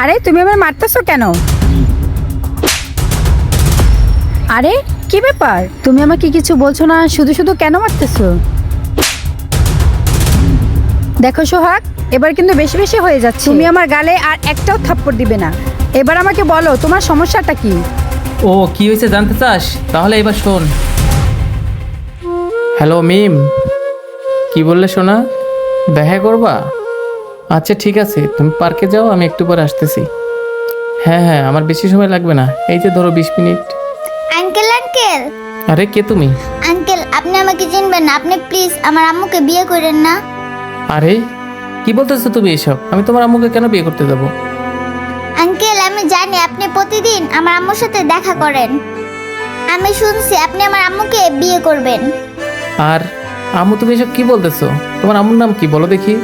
আরে তুমি আমার মারতেছো কেন? আরে কি ব্যাপার, তুমি আমাকে কিছু বলছো না, শুধু শুধু কেন মারতেছো? দেখো সোহাগ, এবার কিন্তু বেশি বেশি হয়ে যাচ্ছে। তুমি আমার গালে আর একটাও থাপ্পড় দিবে না। এবার আমাকে বলো তোমার সমস্যাটা কি? ও কি হয়েছে জানতে চাস? তাহলে এবার শোন। হ্যালো মিম, কি বললে সোনা? দেখা করবা? আচ্ছা ঠিক আছে, তুমি পার্কে যাও, আমি একটু পরে আসতেছি। হ্যাঁ হ্যাঁ, আমার বেশি সময় লাগবে না, এই যে ধরো 20 মিনিট। আঙ্কেল আঙ্কেল আরে কে তুমি? আঙ্কেল, আপনি আমাকে চিনবেন না? আপনি প্লিজ আমার আম্মুকে বিয়ে করেন না। আরে কি বলতেছো তুমি এসব? আমি তোমার আম্মুকে কেন বিয়ে করতে যাবো? আঙ্কেল, আমি জানি আপনি প্রতিদিন আমার আম্মুর সাথে দেখা করেন। আমি শুনছি আপনি আমার আম্মুকে বিয়ে করবেন। আর আম্মু, তুমি এসব কি বলতেছো? তোমার আম্মুর নাম কি বলো দেখি?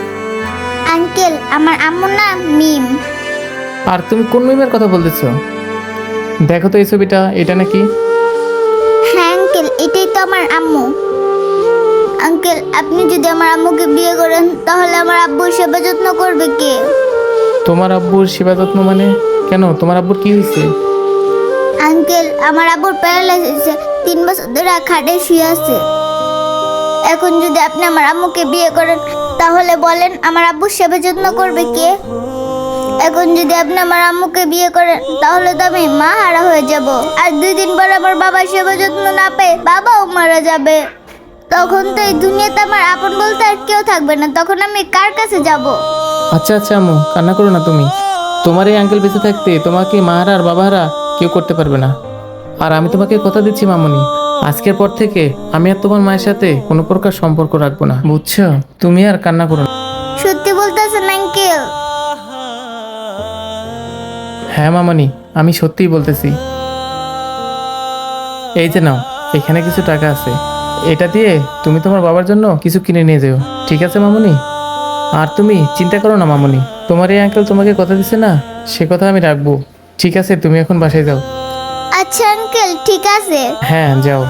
আঙ্কেল, আমার আম্মুর নাম মিম। আর তুমি কোন মিমের কথা বলতেছো? দেখো তো এই ছবিটা, এটা নাকি? হ্যাঁ আঙ্কেল, এটাই তো আমার আম্মু। আঙ্কেল, আপনি যদি আমার আম্মুকে বিয়ে করেন তাহলে আমার আব্বুর সেবা যত্ন করবে কে? তোমার আব্বুর সেবা যত্ন মানে? কেন, তোমার আব্বুর কি হয়েছে? আঙ্কেল, আমার আব্বুর প্যারালাইসিস, 3 বছর ধরে খাটে শুয়ে আছে। এখন যদি আপনি আমার আম্মুকে বিয়ে করেন তাহলে বলেন আমার আব্বুর সেবা যত্ন করবে কে? এখন যদি আপনি আমার আম্মুকে বিয়ে করেন তাহলে তো আমি মা হারা হয়ে যাব। আর 2 দিন পর আমার বাবার সেবা যত্ন না পেয়ে বাবাও মারা যাবে। তখন তো এই দুনিয়াতে আমার আপন বলতে আর কেউ থাকবে না। তখন আমি কার কাছে যাব? আচ্ছা আচ্ছা আম্মু, কান্না করো না তুমি। তোমার এই আঙ্কেল বেঁচে থাকতে তোমাকে মাহারা আর বাবাহারা কেউ করতে পারবে না। আর আমি তোমাকে কথা দিচ্ছি মামুনি, আজকের পর থেকে আমি আর তোমার মায়ের সাথে কোনো প্রকার সম্পর্ক রাখবো না, বুঝছো? তুমি আর কান্না করো না। সত্যি বলতেছেন আঙ্কেল? হ্যাঁ মামনি, আমি সত্যিই বলতেছি। এই যে নাও, এখানে কিছু টাকা আছে, এটা দিয়ে তুমি তোমার বাবার জন্য কিছু কিনে নিয়ে যেও, ঠিক আছে মামনি? আর তুমি চিন্তা করো না মামনি, তোমার এই আঙ্কেল তোমাকে কথা দিছে না, সে কথা আমি রাখবো। ঠিক আছে, তুমি এখন বাসায় যাও। আচ্ছা আঙ্কেল, ঠিক আছে। হ্যাঁ যাও।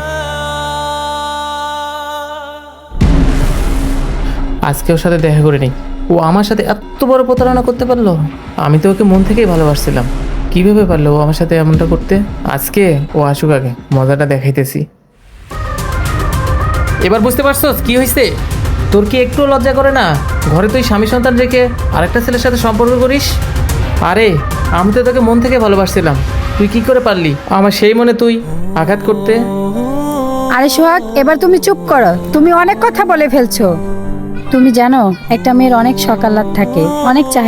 আজকে ওর সাথে দেখা করে নিই। ও আমার সাথে এত বড় প্রতারণা করতে পারলো? আমি তো ওকে মন থেকেই ভালোবাসছিলাম, কিভাবে পারলো ও আমার সাথে এমনটা করতে? আজকে ও আসুক, আগে মজাটা দেখাইতেছি। এবার বুঝতে পারছস কি হয়েছে? তোর কি একটু লজ্জা করে না? ঘরে তুই স্বামী সন্তান রেখে আরেকটা ছেলের সাথে সম্পর্ক করিস? আরে আমি তো তোকে মন থেকে ভালোবাসছিলাম, তুই কি করে পারলি আমার সেই মনে তুই আঘাত করতে? আরে সোহাগ, এবার তুমি চুপ করো, তুমি অনেক কথা বলে ফেলছো। তুমি জানো একটা মেয়ের অনেক সকালাত থাকে, অনেক চাহিদা